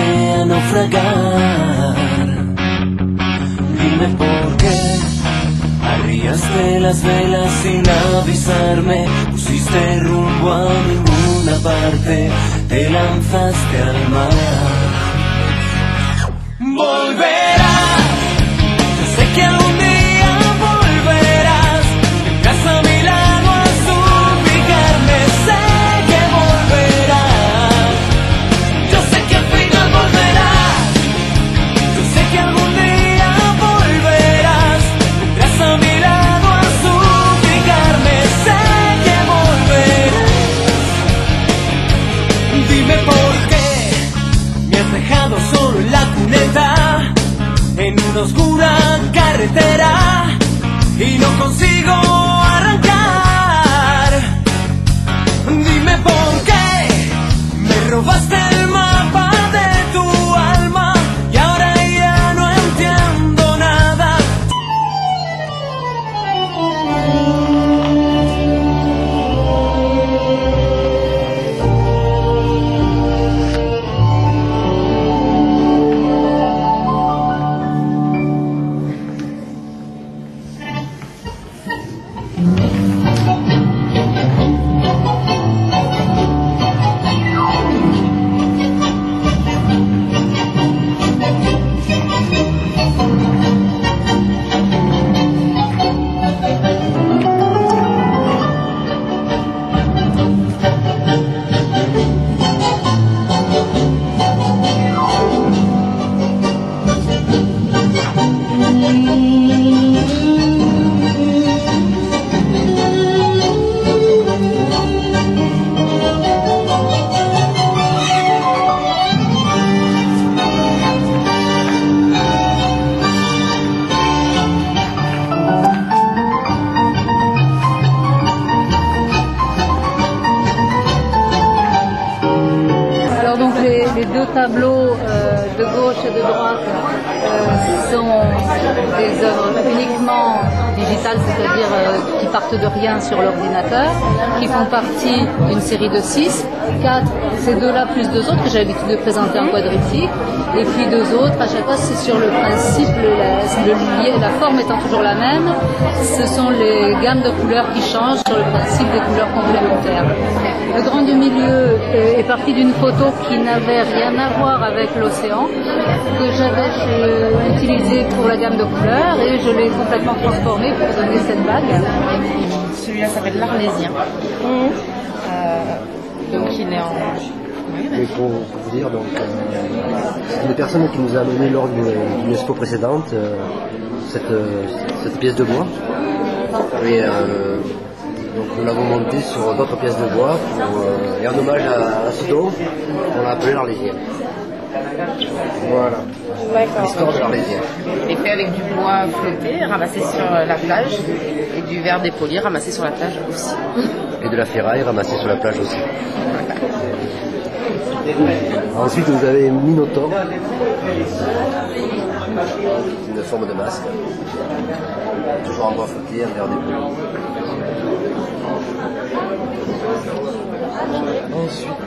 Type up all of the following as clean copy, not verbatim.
arriesgué a naufragar. Dime por qué arriaste las velas sin avisarme, pusiste rumbo a ninguna parte, te lanzaste al mar. Volverás, yo sé que algún día volverás, vendrás a mi lado a suplicarme, sé que volverás, yo sé que al final volverás, yo sé que algún día volverás, vendrás a mi lado a suplicarme, sé que volverás. Dime por qué me has dejado solo en la cuneta, en una oscura carretera, y no consigo arrancar. Dime por qué me robaste el mapa de tu alma y ahora ya no entiendo nada. Les deux tableaux de gauche et de droite sont des œuvres uniquement digitales, c'est-à-dire qui partent de rien sur l'ordinateur, qui font partie d'une série de 6, 4, ces deux-là plus deux autres que j'ai l'habitude de présenter en quadriptyque, et puis deux autres, à chaque fois c'est sur le principe, la forme étant toujours la même, ce sont les gammes de couleurs qui changent sur le principe des couleurs complémentaires. Le grand du milieu est parti d'une photo qui n'avait rien à voir avec l'océan, que j'avais utilisée pour la gamme de couleurs et je l'ai complètement transformée pour donner cette bague. Celui-là s'appelle l'Arlésien. Donc il est en... Mais pour vous dire, donc, c'est une personne qui nous a amené lors d'une expo précédente cette pièce de bois. Et donc nous l'avons montée sur d'autres pièces de bois et en hommage à Sido, on l'a appelé l'Arlésien. Voilà. L'histoire de l'Arlésien. Il est fait avec du bois flotté ramassé sur la plage et du verre dépoli ramassé sur la plage aussi. Et de la ferraille ramassée sur la plage aussi. Ensuite vous avez Minotaure, une forme de masque, toujours en bois flotté, en verre dépoli. Ensuite,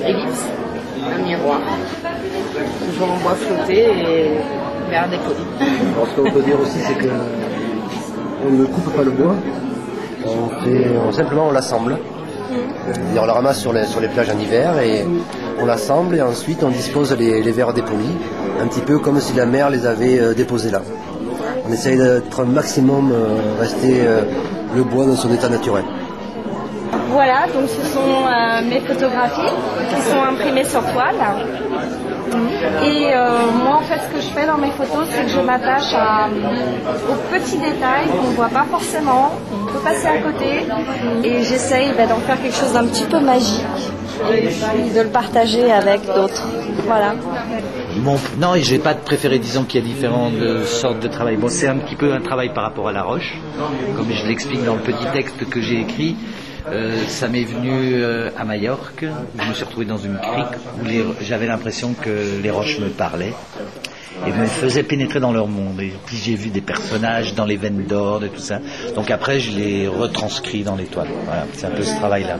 Ellipse, un miroir, toujours en bois flotté et verre dépoli. Alors, ce qu'on peut dire aussi, c'est que on ne coupe pas le bois, simplement on l'assemble. On le ramasse sur les plages en hiver et on l'assemble et ensuite on dispose les verres dépolis, un petit peu comme si la mer les avait déposés là. On essaye d'être un maximum rester le bois dans son état naturel. Voilà, donc ce sont mes photographies qui sont imprimées sur toile. Et moi en fait ce que je fais dans mes photos c'est que je m'attache aux petits détails qu'on ne voit pas forcément, on peut passer à côté et j'essaye d'en faire quelque chose d'un petit peu magique et puis de le partager avec d'autres. Voilà. Non, et j'ai pas de préféré, disons qu'il y a différentes sortes de travail. Bon, c'est un petit peu un travail par rapport à la roche, comme je l'explique dans le petit texte que j'ai écrit. Ça m'est venu à Majorque, où je me suis retrouvé dans une crique où j'avais l'impression que les roches me parlaient et me faisaient pénétrer dans leur monde. Et puis j'ai vu des personnages dans les veines d'or et tout ça. Donc après, je les retranscris dans les toiles. Voilà, c'est un peu ce travail-là.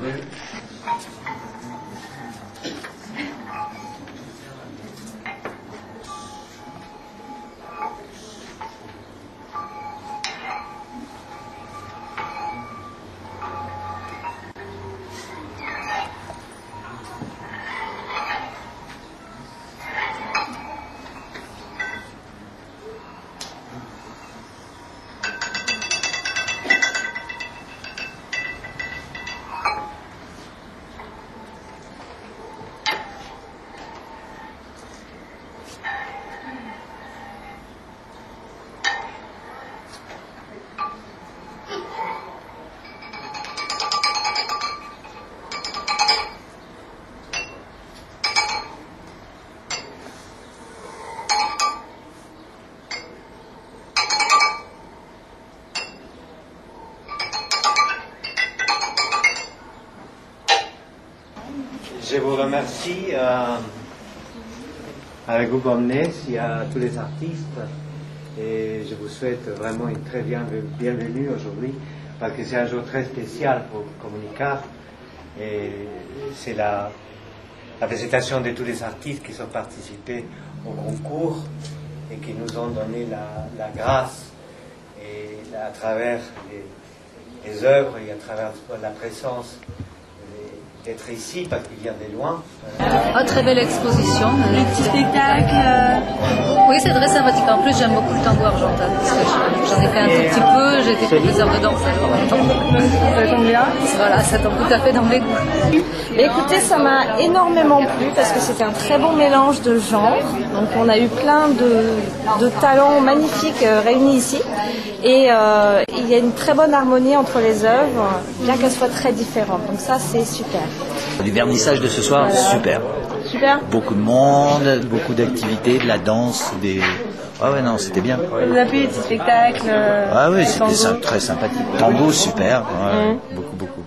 vous remercie à la groupe Omnes et à tous les artistes. Et je vous souhaite vraiment une très bienvenue aujourd'hui, parce que c'est un jour très spécial pour Communicar. Et c'est la présentation de tous les artistes qui ont participé au concours et qui nous ont donné la grâce et à travers les œuvres et à travers la présence d'être ici parce qu'ils viennent de loin. Très belle exposition. Le petit spectacle. Oui, c'est très sympathique. En plus, j'aime beaucoup le tango argentin. J'en ai fait un tout petit peu. J'ai été professeur de danse. Ça tombe bien. Voilà, ça tombe tout à fait dans mes goûts. Écoutez, ça m'a énormément plu parce que c'était un très bon mélange de genres. Donc on a eu plein de talents magnifiques réunis ici. Et il y a une très bonne harmonie entre les œuvres, bien qu'elles soient très différentes. Donc ça, c'est super. Du vernissage de ce soir, super. Super. Beaucoup de monde, beaucoup d'activités, de la danse, des... Ah ouais, non, c'était bien. Vous avez vu les petits spectacles. Ah oui, c'était très sympathique. Tango, super. Ouais, beaucoup.